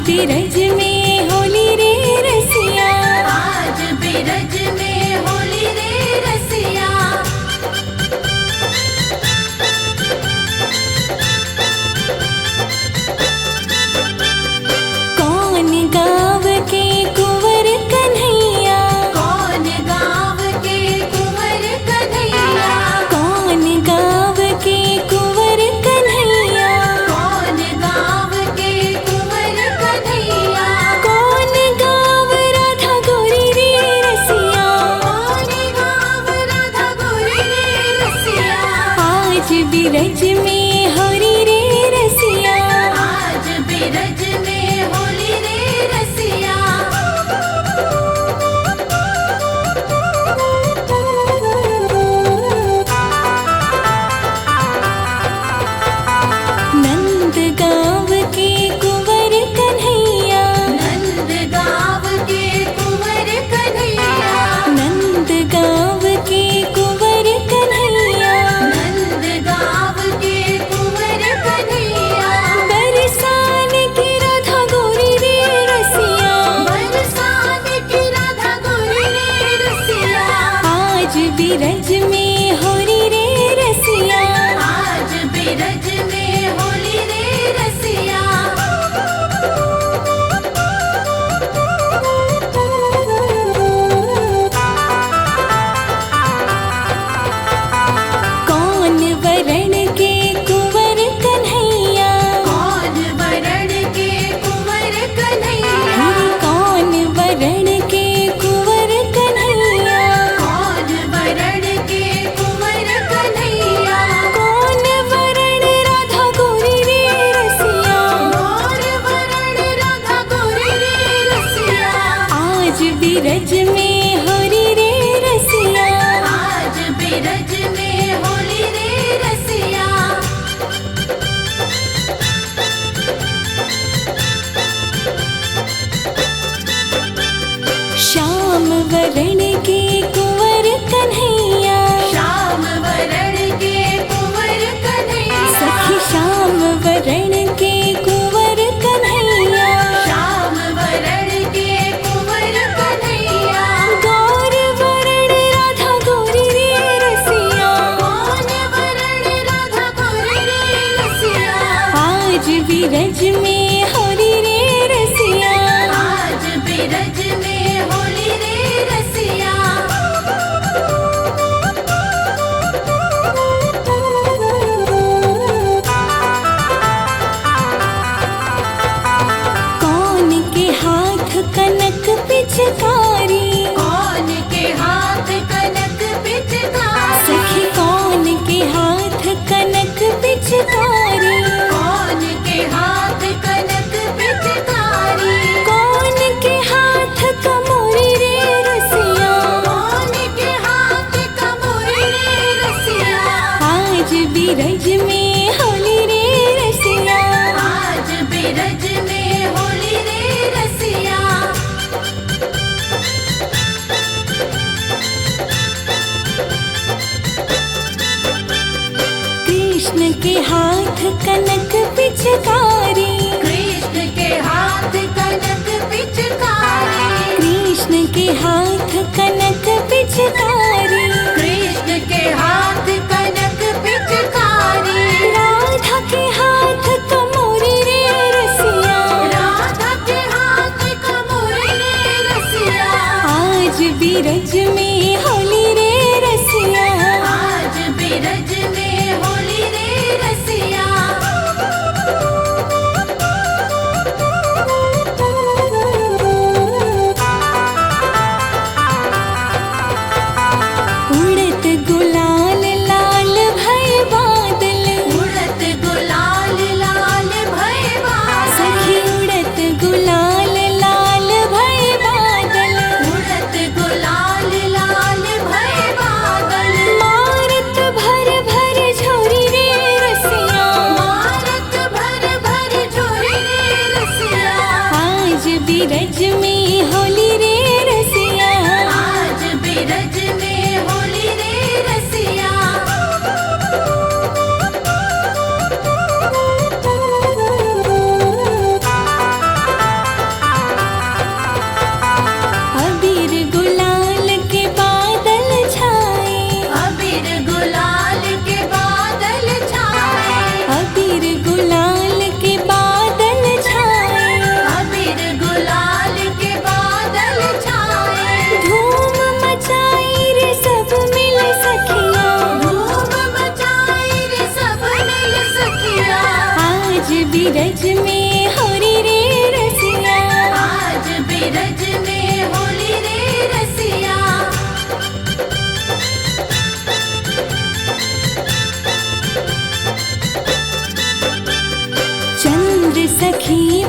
बिरज में होली रे रसिया, आज बिरज में होली रे रसिया। कौन गाँव के कुंवर कन्हैया, कौन गाँव के कुंवर कन्हैया, कौन गाँव के कुंवर कन्हैया, कौन गाँव के कुंवर कन्हैया, कौन गाँव राधा गोरी रे रसिया, कौन गाँव राधा गोरी रे रसिया। आज बिरज में होली रे रसिया, आज बिरज में होली रे रसिया। नंद गाँव के कुंवर कन्हैया, नंद गाँव के कुंवर कन्हैया, नंद गाँव के कुंवर कन्हैया, नंद गाँव के कुंवर कन्हैया। बरसान की राधा गोरी रे रसिया, बरसात की राधा गोरी रे रसिया। आज बिरज में होली रे रसिया, आज बिरज में होली रे रसिया। कौन वरण के कुंवर कन्हैया, कौन वरण के कुंवर कन्हैया, कौन वरण के कुंवर कन्हैया, कौन वरण के कुंवर कन्हैया, कौन वरण राधा गोरी रे रसिया, कौन वरण राधा गोरी रे रसिया। आज बिरज में होली रे रसिया, आज बिरज में होली रे रसिया। श्याम वरण के कुंवर कन्हैया, श्याम वरण के कुंवर कन्हैया, सखी श्याम वरण के कुंवर कन्हैया, श्याम वरण के कुंवर कन्हैया, गौर वरण राधा गोरी रे रसिया, कौन वरण राधा गोरी रे रसिया। आज बिरज में होली रे रसिया, आज बिरज में होली रे रसिया। कौन के हाथ कनक पिचकारी, कौन के हाथ कनक पिचकारी, सखी कौन के हाथ कनक पिचकारी, कौन के हाथ कनक पिचकारी, कौन के हाथ कमोरी रे रसिया, कौन के हाथ कमोरी रे रसिया। आज बिरज में होली रे रसिया, आज बिरज में होली रे रसिया। कृष्ण के हाथ कनक पिचकारी, कृष्ण के हाथ कनक पिचकारी, कृष्ण के हाथ कनक पिचकारी, कृष्ण के हाथ कनक पिचकारी, राधा के हाथ कमोरी रे रसिया, राधा के हाथ कमोरी रे रसिया। आज बिरज में होली रे रसिया, आज बिरज में होली रे रसिया। उड़त गुलाल लाल भय बादल, उड़त गुलाल लाल भय बादल, सखी उड़त गुलाल लाल भय बादल, उड़त गुलाल लाल भय बादल, मारत भर भर झोरी रे रसिया, मारत भर भर झोरी रे रसिया। आज बिरज में होली रे रसिया, आज बिरज में होली रे रसिया।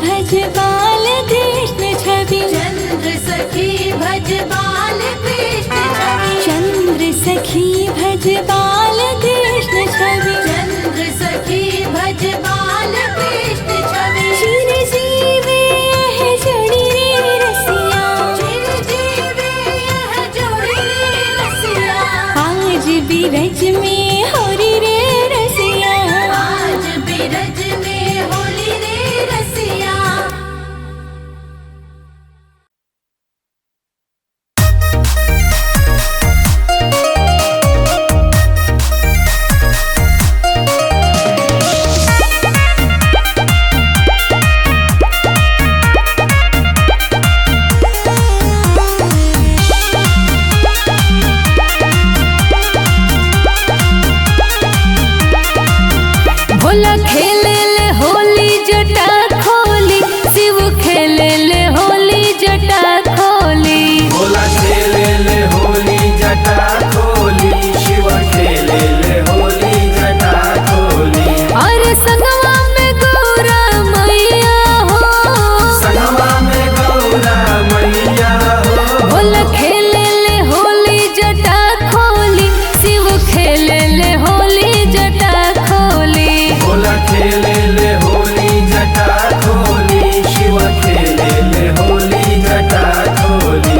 भज बाल कृष्ण छवि चंद्र सखी भज बाल कृष्ण छवि चंद्र सखी भज बाल कृष्ण छवि चंद्र सखी भज बाल कृष्ण छवि चिर जीवे है जोड़ी रे रसिया चिर जीवे यह जोड़ी रे रसिया आज बिरज में होरी रे रसिया आज बिरज में होली रे रसिया भोला खेले ले होली जटा खोली शिव खेले ले होली जटा खोली भोला खेले ले होली जटा खोली शिव खेले ले होली जटा खोली और संगवा में गौरा मैया हो संगमा में गौरा मैया हो भोला खेले ले होली जटा खोली शिव खेले ले होली जटा खोली भोला खेले ले होली जटा खोली शिव खेले ले होली जटा खोली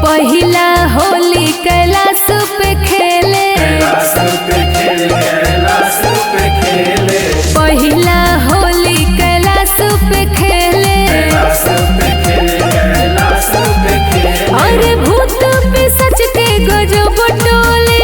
पहिला होली कैलाश पे खेले कैलाश पे खेले कैलाश पे खेले पहिला होली कैलाश पे खेले कैलाश पे खेले कैलाश पे खेले और भूत पिशाच के गजब टोले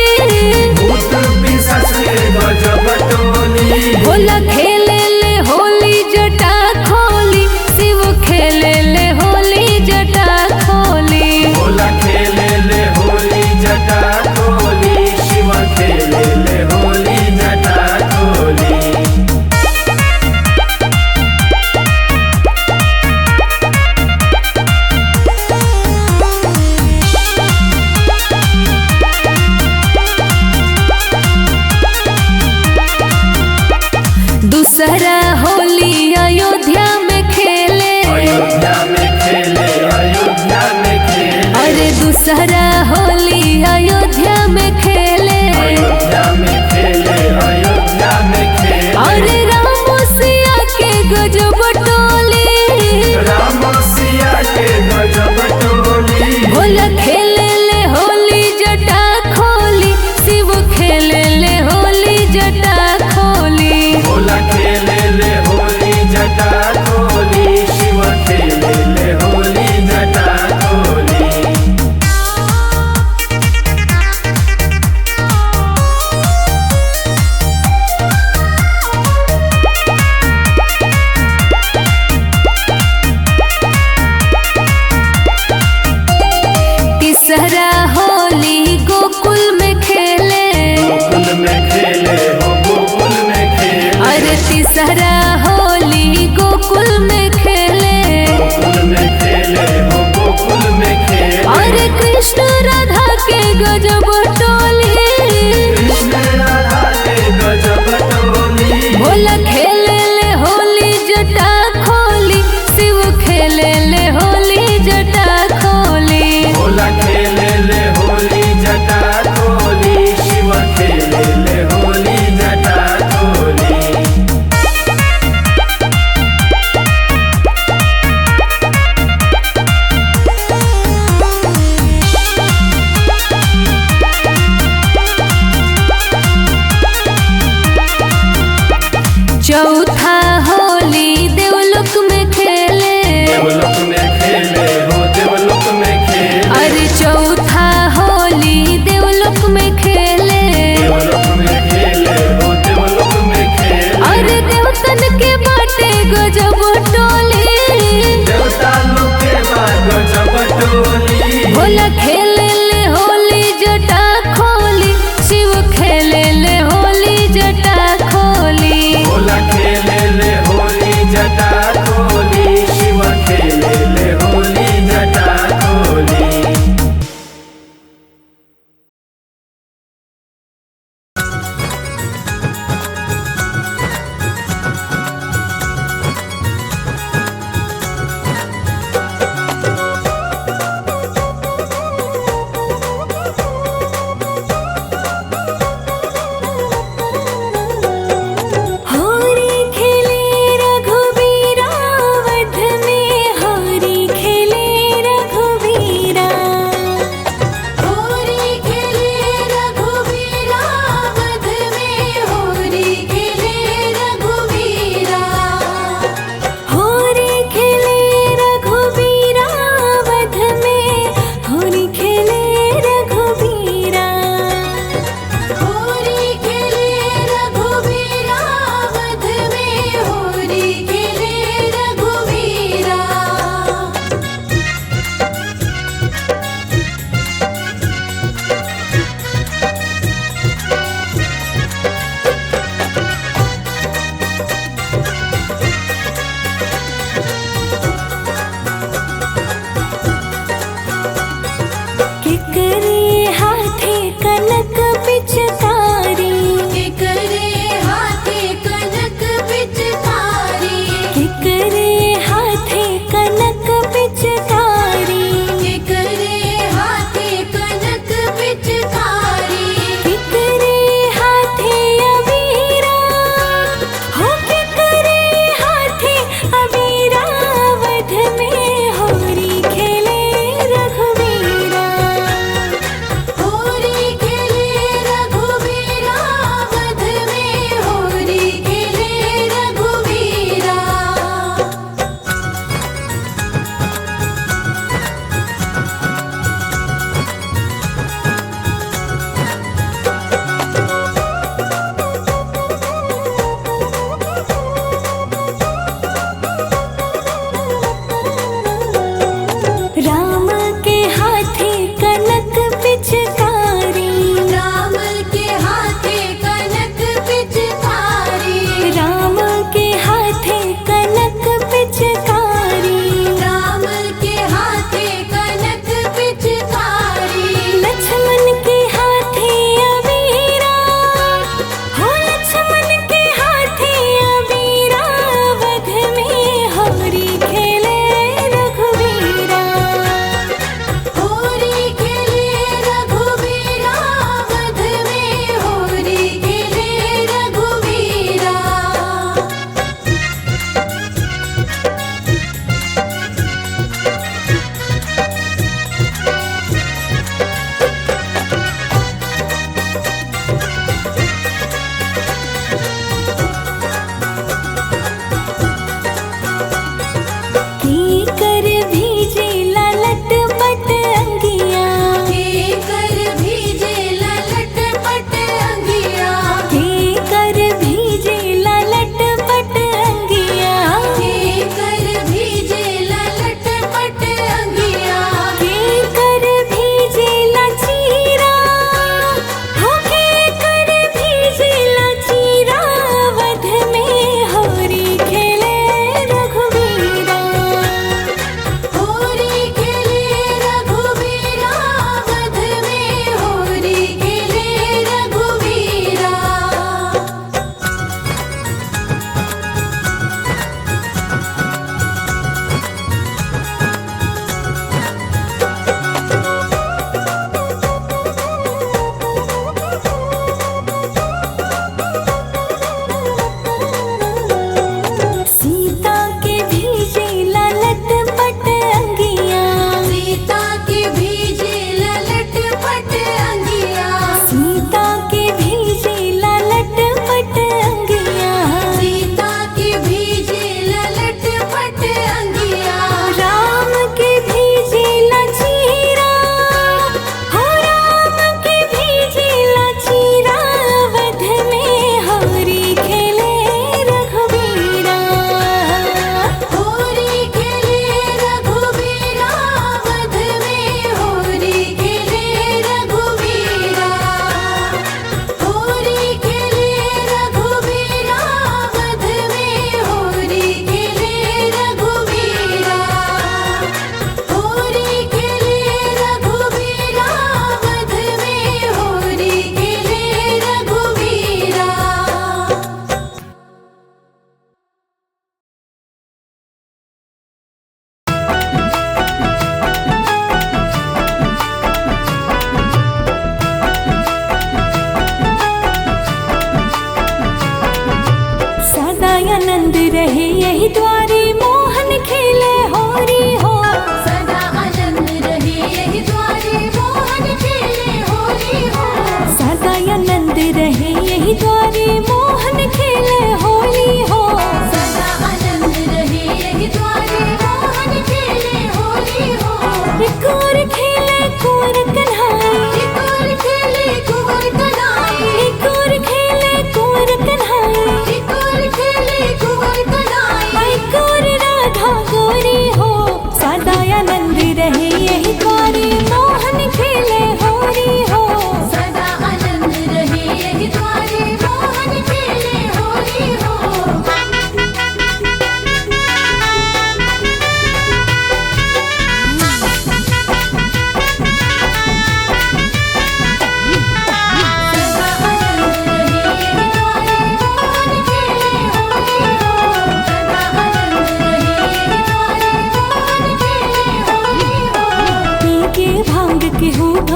भूत पिशाच के गजब टोली भोला खेले ले होली जटा खोली शिव खेले ले होली जटा खोली भोला खेले ले होली जटा खोली शिव खेले ले होली जटा खोली दूसरा होली अयोध्या में खेले अयोध्या में खेले अयोध्या में खेले अरे दूसरा होली अयोध्या में खेले अयोध्या में खेले अयोध्या में खेले और राम सिया के गजब टोली राम सिया के गजब टोली भोला खेले ले होली जटा खोली शिव खेले ले होली जटा खोली भोला खेले ले होली जटा खोली शिव खेले ले होली जटा खोली तीसरा होली गोकुल में खेले गोकुल में खेले हो गोकुल में खेले अरे तीसरा होली गोकुल में खेले गोकुल में खेले हो गोकुल में खेले और कृष्ण राधा के गजब टोली कृष्ण राधा के गजब टोली भोला खेले ले होली जटा खोली शिव खेले ले होली जटा खोली भोला खेले ले होली जटा खोली शिव खेले ले होली जटा खोली चौथा होली देवलोक में खेले देवलोक में खेले हो देवलोक में खेले अरे चौथा होली देवलोक में खेले देवलोक में खेले हो देवलोक में खेले अरे देवतन के बाटे गजब टोली देवता लोग के बाद गजब टोली भोला खेले ले होली जटा खोली शिव खेले ले होली जटा खोली भोला खेले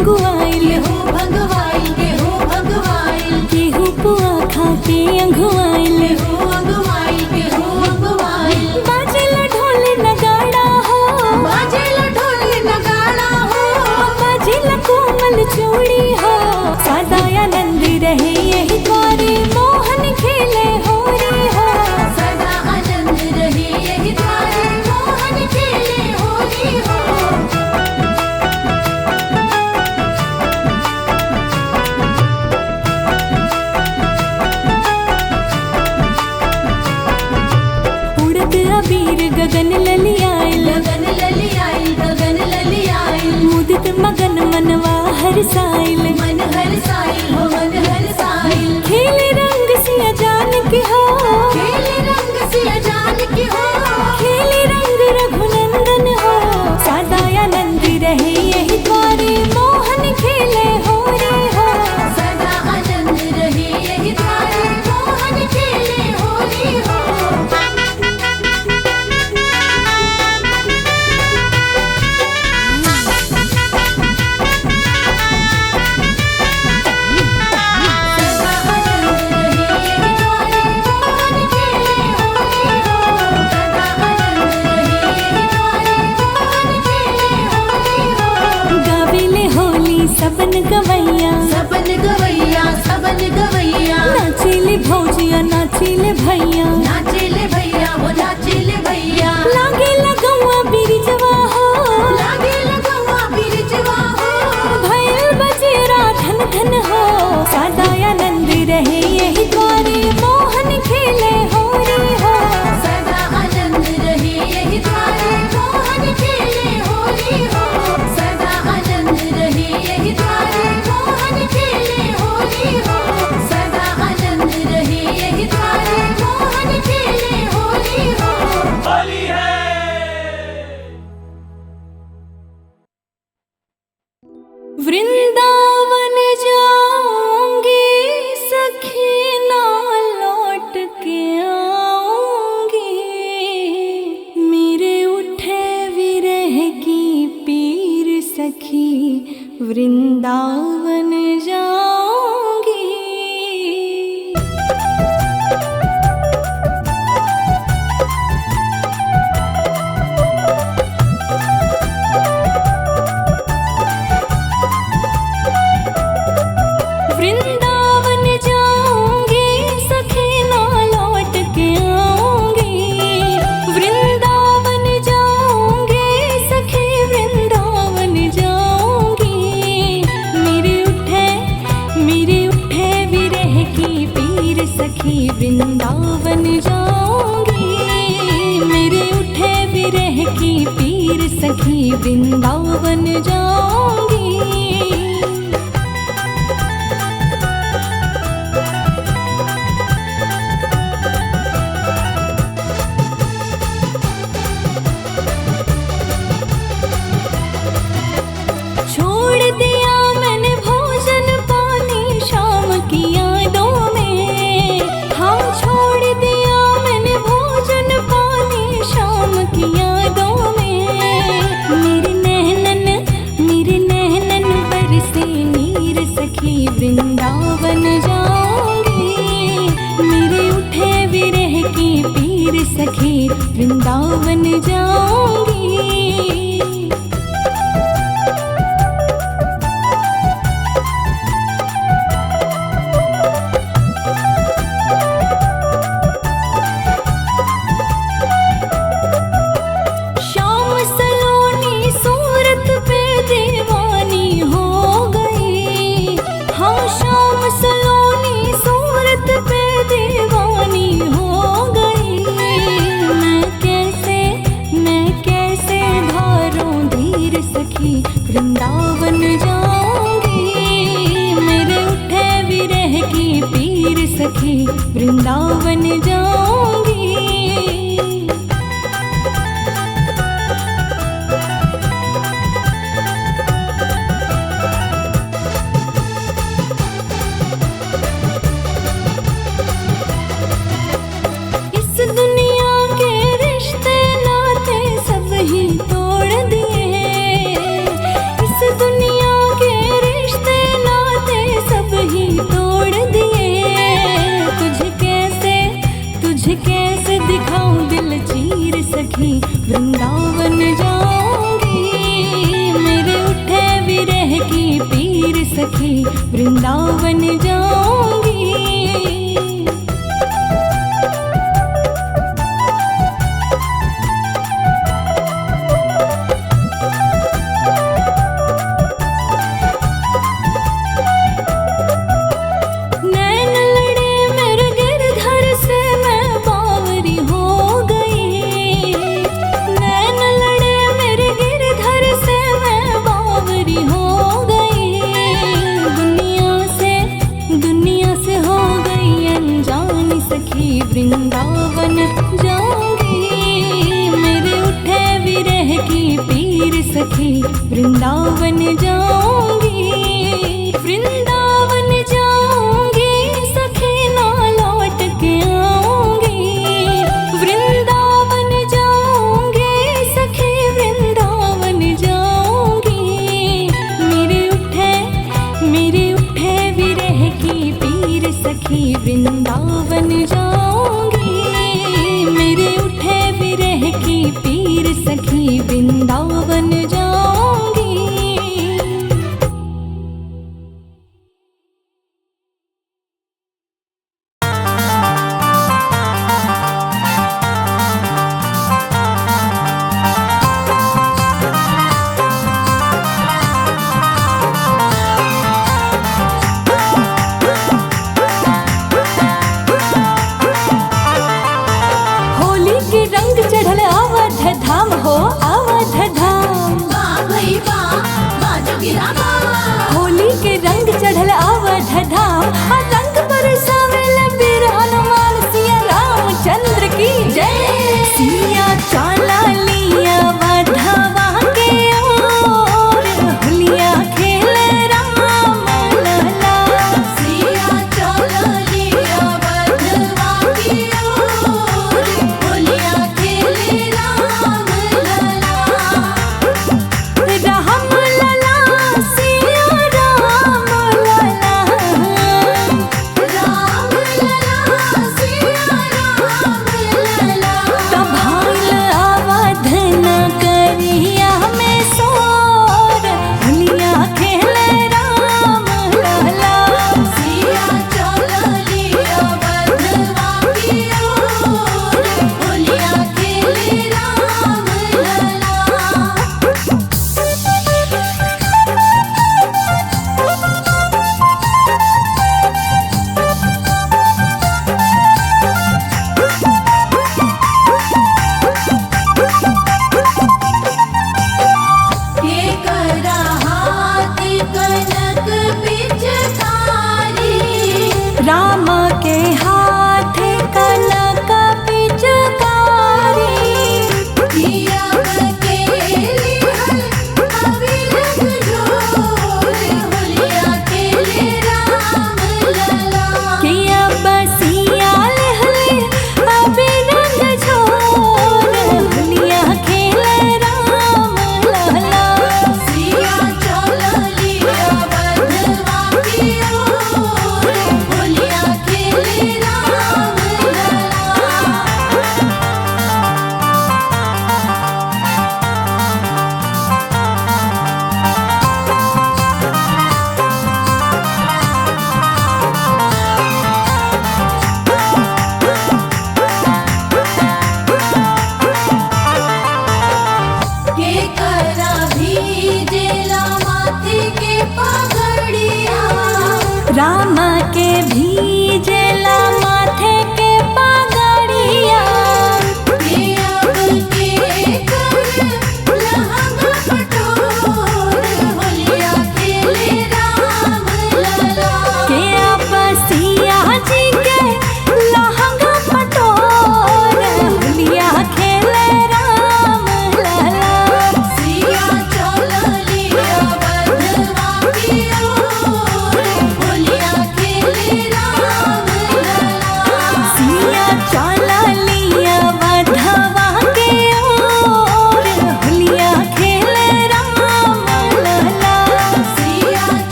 भंगुआइल केहू भगवाइल केहू भगवाइल केहू पुआ खा के अंघुआइल केहू अगवाइल केहू अगवाइल बाजेला ढोल नगाड़ा हो बाजेला ढोल नगाड़ा हो बाजेला कोमल चूड़ी हो सदा आनंद रहे यही द्वारे मोहन खेले होरी हो सदा आनंद रहे यही द्वारे मोहन खेले होली हो उड़द अबीर गगन ललियाइल गगन ललियाइल गगन ललियाइल मुदित मगन मनवा हरसाइल मन हरसाइल हो मन हरसाइल खेले रंग सिया जान के हो खेले रंग सिया जान की हो खेले रंग रघुनंदन हो सदा आनंद रहे यही द्वारे मोहन खेले होरी हो सदा आनंद रहे यही द्वारे मोहन खेले होली हो सदा आनंद रहे यही द्वारे मोहन खेले होली हो सदा आनंद रहे यही द्वारे मोहन खेले होली हो गावेले होली सबन गवैया सबन गवैया सबन गवैया नाचिले भौजिया नाचिले भैया नाचेले भैया हो नाचेले भैया लागे लगौआ बिरिजवा हो लागे लगवा बिरजवा हो भैल बजेरा धन धन हो सदा आनंद रहे यही द्वारे मोहन खेले होरी हो सदा आनंद रहे यही द्वारे मोहन खेले होली हो सदा आनंद रहे यही द्वारे मोहन खेले होली हो सदा आनंद रहे यही द्वारे मोहन खेले होली हो होली है। वृंदावन जाऊंगी सखी ना लौट के आऊंगी मेरे उठे विरह की पीर सखी वृंदावन जाऊंगी वृंदावन जाऊंगी सखी ना लौट के आऊंगी वृंदावन जाऊंगी सखी वृंदावन जाऊंगी मेरे उठे विरह की पीर सखी वृंदावन जाऊंगी मेरे उठे विरह की पीर सखी वृंदावन जाऊंगी छोड़ दिया मैंने भोजन पानी शाम की यादों में हाँ छोड़ दिया मैंने भोजन पानी शाम की यादों में मेरे वृंदावन जाऊंगी। मेरे उठे विरह की पीर सखी वृंदावन जाऊंगी। नैन लड़े मेरे गिरधर से मैं बावरी हो गई। नैन लड़े मेरे गिरधर से मैं बावरी हो गई। दुनिया से हो गई अनजानी सखी वृंदावन जाऊंगी। मेरे उठे विरह की पीर सखी वृंदावन जाऊंगी। वृंदावन जाऊंगी सखी ना लौट के आऊंगी। वृंदावन जाऊंगी सखी वृंदावन जाऊंगी। मेरे उठे विरह की पीर सखी वृंदावन जाऊंगी। मेरे उठे विरह की पीर सखी वृंदावन जाऊंगी। होली के रंग चढ़ल आवध धाम हो आवध धाम।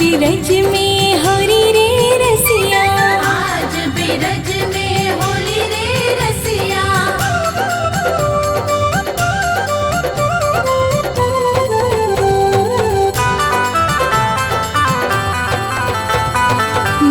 बिरज में होरी रे रसिया, आज बिरज में होली रे रसिया।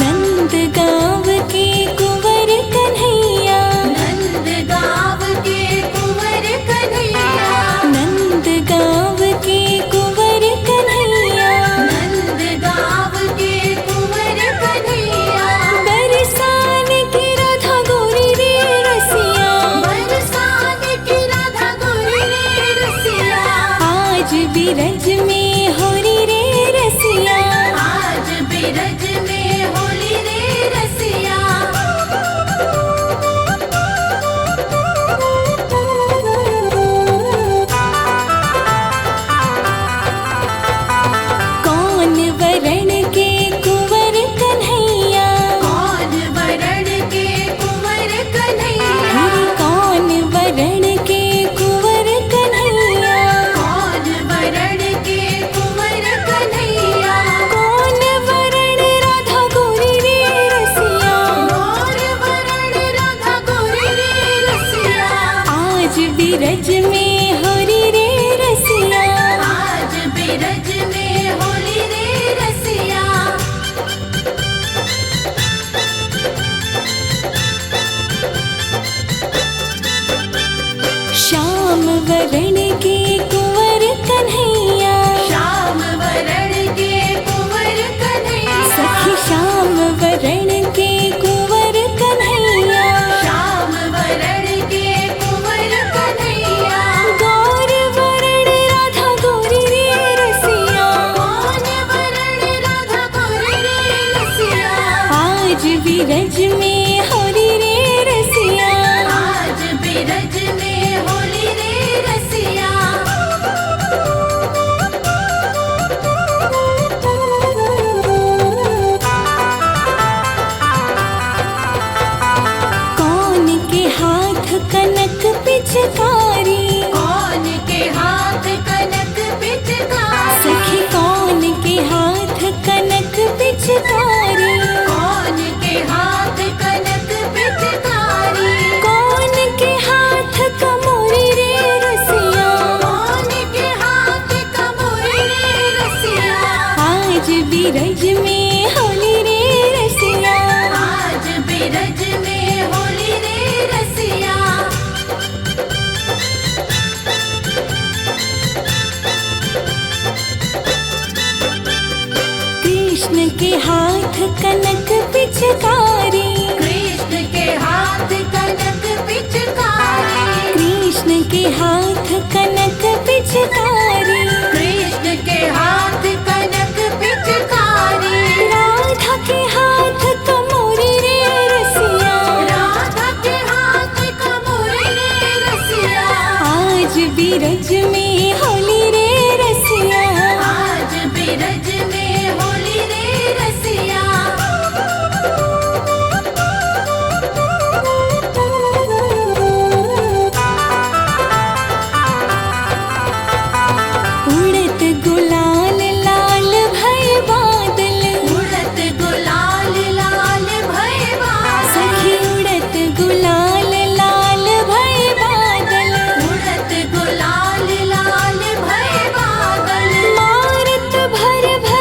नंद गाँव के कुंवर कन्हैया, नंद गाँव के कुंवर कन्हैया, नंद गाँव के कुंवर कन्हैया, नंद गाँव के कुंवर कन्हैया। बरसान की राधा गोरी रे रसिया, बरसात की राधा गोरी रे रसिया। आज बिरज में होरी रे रसिया, आज बिरज में होली रे रसिया। कौन वरण के कुंवर कन्हैया, कौन वरण के कुंवर कन्हैया, हरि कौन वरण के कुंवर कन्हैया, कौन वरण के कुंवर कन्हैया। कौन वरण राधा गोरी रे रसिया, कौन वरण राधा गोरी रे रसिया। आज बिरज में होरी रे रसिया, आज बिरज में होली रे रसिया। श्याम वरण के कुंवर कन्हैया, श्याम वरण के कुंवर कन्हैया, सखी श्याम वरण के कुंवर कन्हैया, श्याम वरण के कुंवर कन्हैया। गौर वरण राधा गोरी रे रसिया, कौन वरण राधा गोरी रे रसिया। आज बिरज में होरी रे रसिया, आज बिरज में होली रे रसिया। कौन के हाथ कनक पिचकारी, कौन के हाथ कनक पिचकारी, सखी कौन के हाथ कनक पिचकारी, कौन के हाथ कनक पिचकारी। कौन के हाथ कमोरी रे रसिया, कौन के हाथ कमोरी रे रसिया। आज बिरज में होली रे रसिया, आज बिरज में होली रे रसिया। कृष्ण के हाथ कनक पिचकारी, कृष्ण के हाथ कनक पिचकारी, कृष्ण के हाथ कनक पिचकारी, कृष्ण के हाथ कनक पिचकारी। राधा के हाथ कमोरी रे रसिया, राधा के हाथ कमोरी रे रसिया। आज बिरज में होली रे रसिया, आज बिरज में होली रे रसिया। उड़त गुलाल लाल भय बादल, उड़त गुलाल लाल भैवा, सखी उड़त गुलाल लाल भय बादल, उड़त गुलाल लाल भैवा। मारत भर भर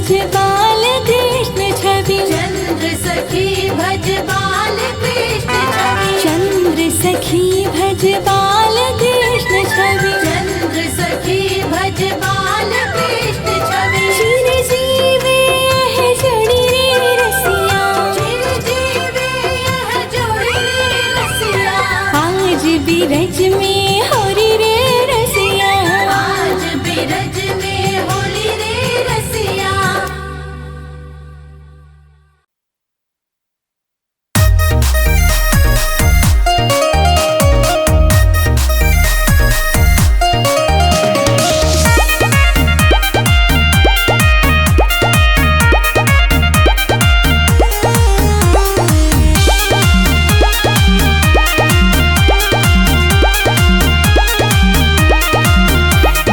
भज बाल कृष्ण छवि चंद्र सखी भज बाल कृष्ण छवि चंद्र सखी भज बाल कृष्ण छवि चंद्र सखी भज बाल कृष्ण छवि चिर जीवे है जोड़ी रे रसिया चिर जीवे यह जोड़ी रे रसिया आज बिरज में होरी रे रसिया आज बिरज में होली रे रसिया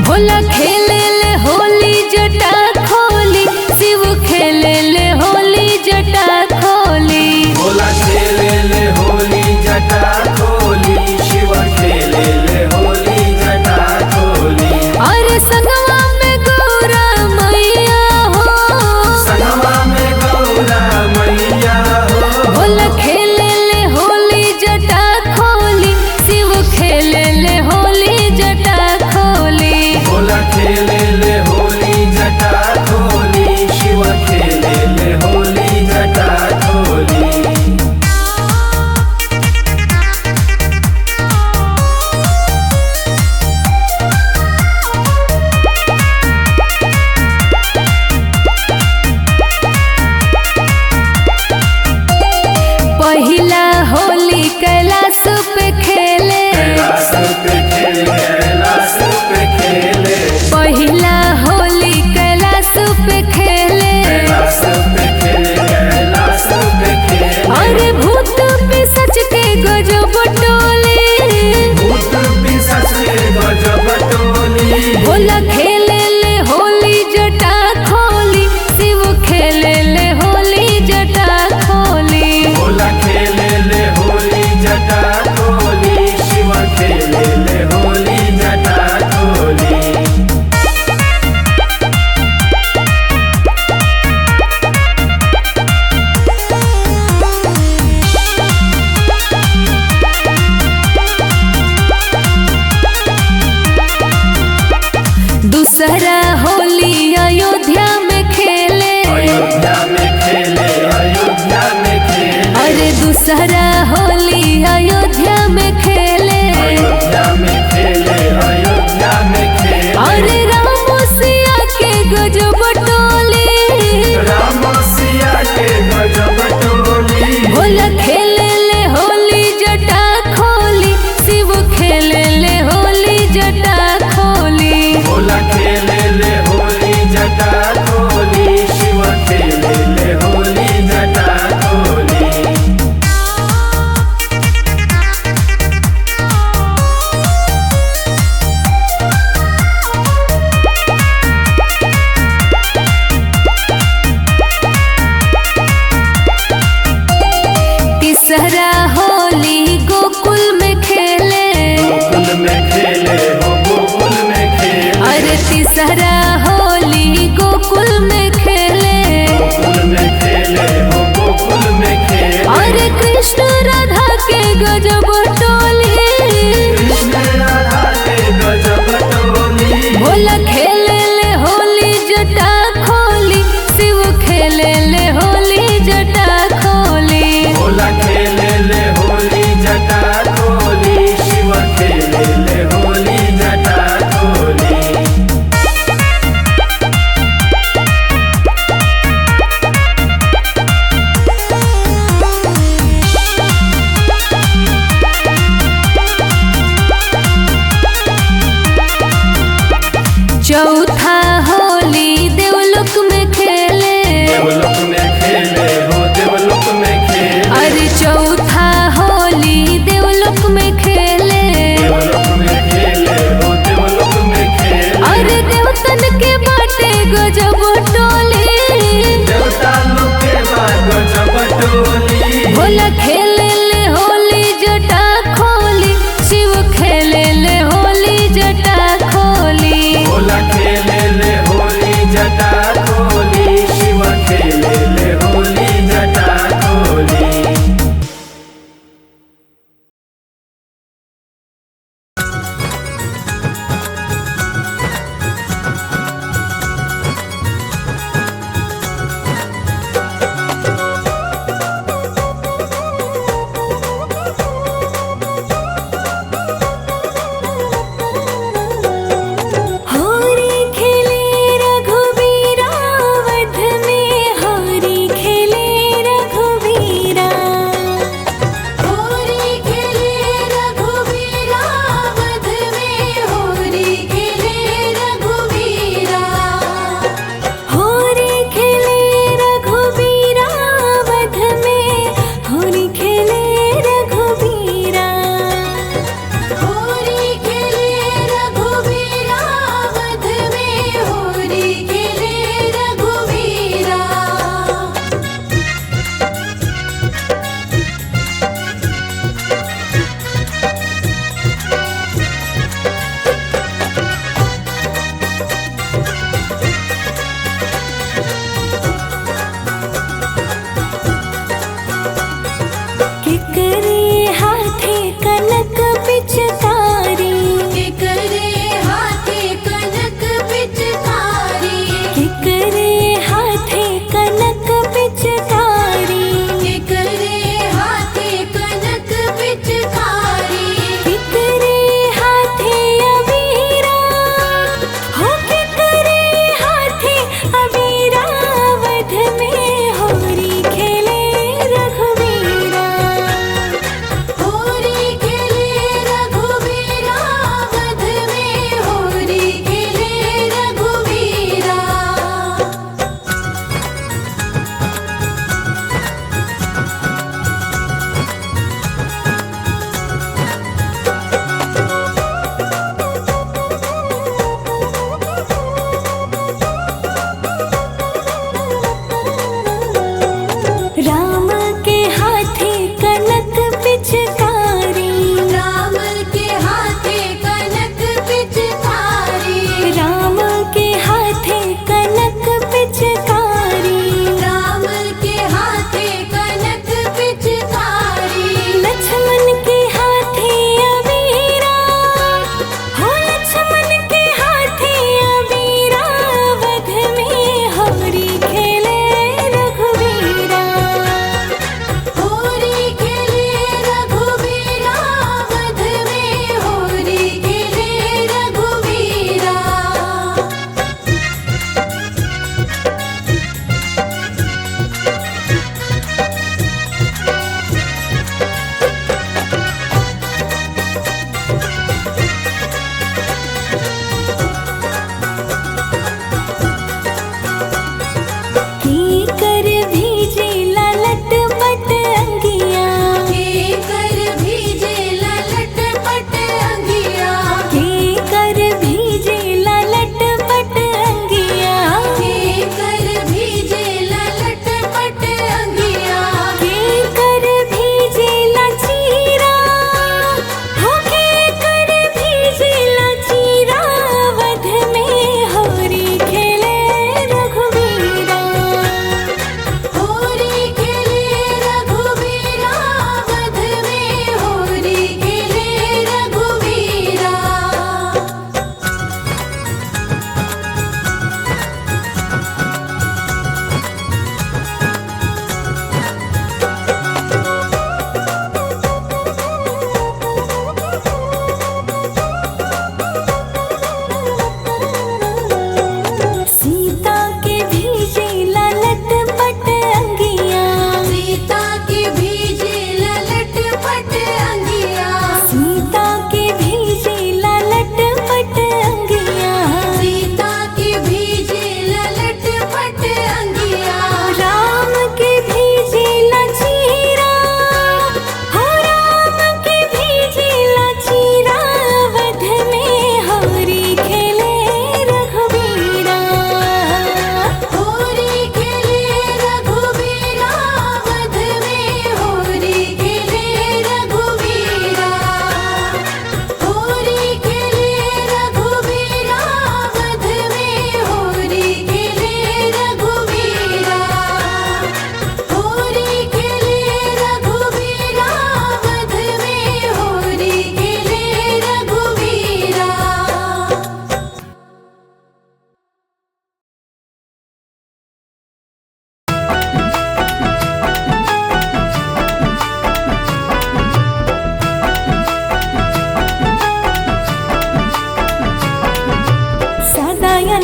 भोला खेले ले होली जटा खोली शिव खेले ले होली जटा खोली भोला खेले ले होली जटा खोली शिव खेले ले होली जटा खोली और संगवा में गौरा मैया हो संगमा में गौरा मैया हो भोला खेले ले होली जटा खोली शिव खेले ले होली जटा खोली भोला खेले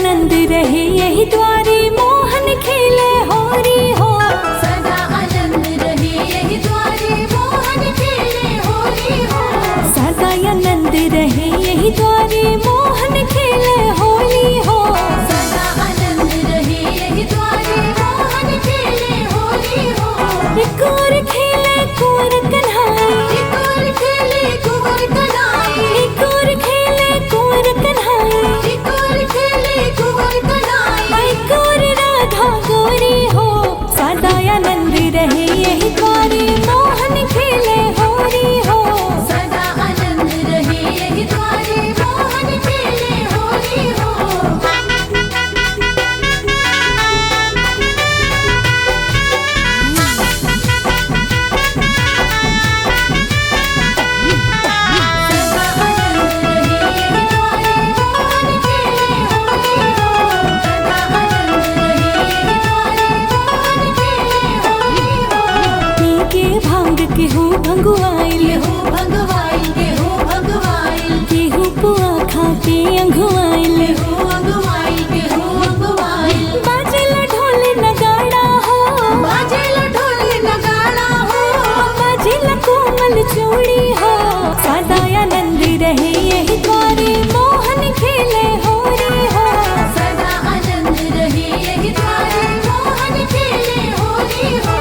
आनंद रहे यही द्वारे मोहन खेले होरी हो। सदा आनंद रहे यही द्वारे मोहन खेले होली हो। सदा आनंद रहे यही द्वारे मोहन खेले होली हो। सदा आनंद रहे यही द्वारे मोहन खेले होली हो। एक और खेले कुंवर कन्हाई, एक और खेले कुंवर कन्हाई, एक और खेले कुंवर कन्हाई, एक और खेले कुंवर कन्हाई। एक और राधा गोरी हो। सदा आनंद रहे यही द्वारे मोहन खेले होरी हो। सदा आनंद रहे यही द्वारे मोहन खेले होली हो। सदा आनंद रहे यही द्वारे मोहन खेले होली हो। सदा आनंद रहे यही द्वारे मोहन खेले होली हो। पी के भांग के हो भंगुआइल, केहू भगवाई केहू भगवाई, केहू पुआ खा के अंघुआइल। केहू अगवाई केहू अगवाई। बाजेला ढोल नगाड़ा हो, बाजेला ढोल नगाड़ा हो। बाजेला कोमल चूड़ी हो। सदा आनंद रहे यही द्वारे मोहन खेले होरी हो। सदा आनंद रहे यही द्वारे मोहन खेले होली हो।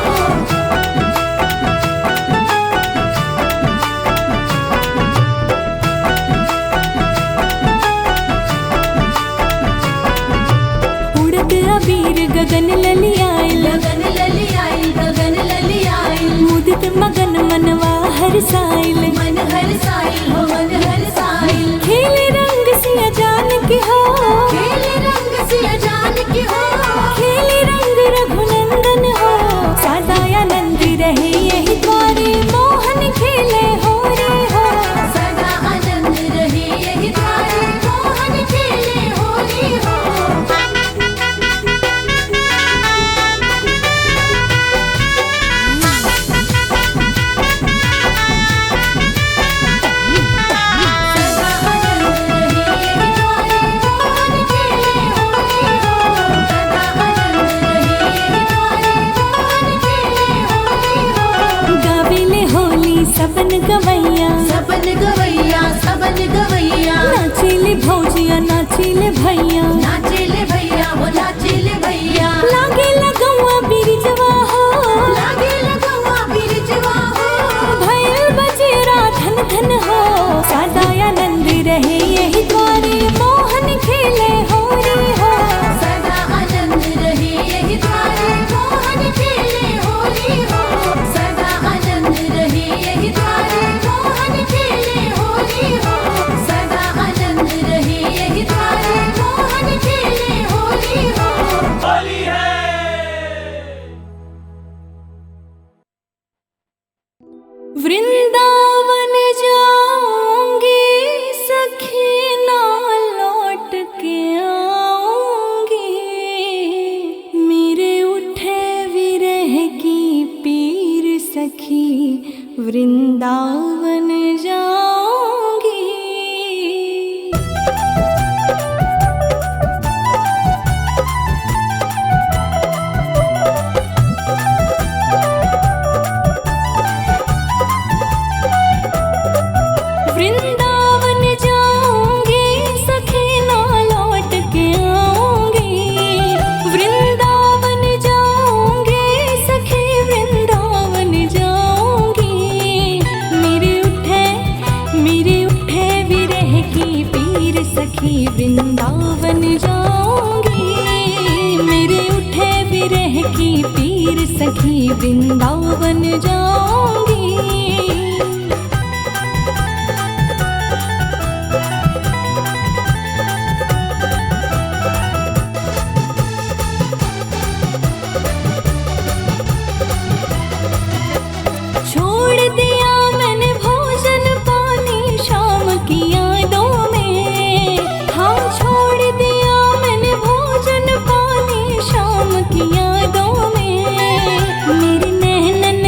उड़द अबीर गगन ललियाइल, गगन ललियाई गगन ललियाई। मुदित मगन मनवा हरसाइल। मन हर साई हो मन हर साई। खेले रंग सिया जान के हो, खेले रंग सिया जान की हो। खेले रंग रघुनंदन हो। सदा आनंद रहे यही द्वारे मोहन खेले होरी हो। सदा आनंद रहे यही द्वारे मोहन खेले होली हो। सदा आनंद रहे यही द्वारे मोहन खेले होली हो। सदा आनंद रहे यही द्वारे मोहन खेले होली हो। गावेले होली सबन गवैया, सबन गवैया सबन गवैया। नाचेले भौजिया नाचेले भैया। नाचेले भैया हो नाचेले भैया। लागे लगौआ बिरजवा हो, लागे लगवा बिरजवा हो। भैल बजेरा धन धन हो। सदा आनंद रहे यही द्वारे मोहन खेले होरी हो। सदा आनंद रहे यही द्वारे मोहन खेले होली हो। सदा आनंद रहे यही द्वारे मोहन खेले होली हो। सदा आनंद रहे यही द्वारे मोहन खेले होली हो। होली है। वृंदावन जाऊंगी सखी ना लौट के आऊंगी। मेरे उठे विरह की पीर सखी वृंदावन जाऊंगी। वृंदावन जाऊंगी सखी ना लौट के आऊंगी। वृंदावन जाऊंगी सखी वृंदावन जाऊंगी। मेरे उठे विरह की पीर सखी वृंदावन जाऊंगी। मेरे उठे विरह की पीर सखी वृंदावन जाऊंगी। छोड़ दिया मैंने भोजन पानी शाम की यादों में। हाँ छोड़ दिया मैंने भोजन पानी शाम की यादों में। मेरे नैनन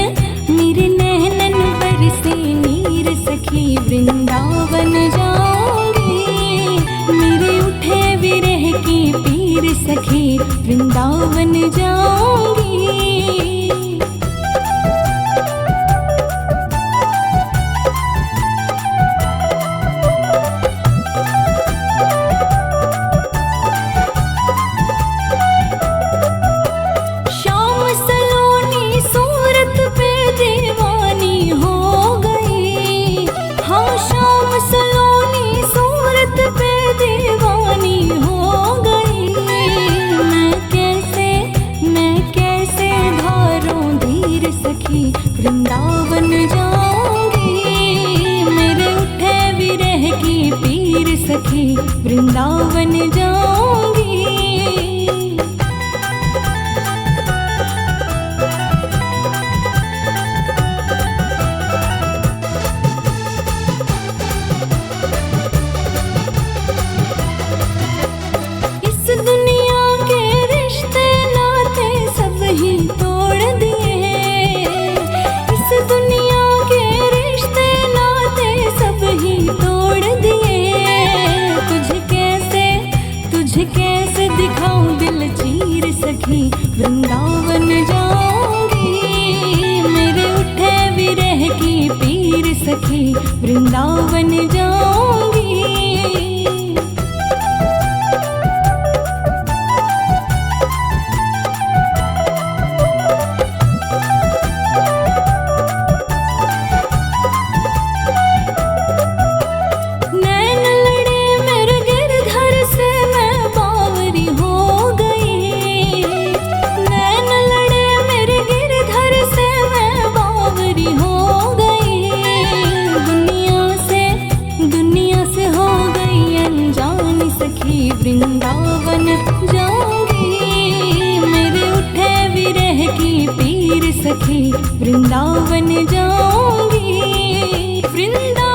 सखी वृंदावन जाऊंगी। मेरे उठे विरह की पीर सखी वृंदावन जाऊंगी। दुनिया के रिश्ते नाते सब ही तोड़ दिए। इस दुनिया के रिश्ते नाते सब ही तोड़ दिए। तुझे कैसे दिखाऊं दिल चीर सखी वृंदावन जाऊंगी। मेरे उठे विरह की पीर सखी वृंदावन जाऊंगी। वृंदावन जाऊंगी। मेरे उठे विरह की पीर सखी वृंदावन जाऊंगी। वृंदावन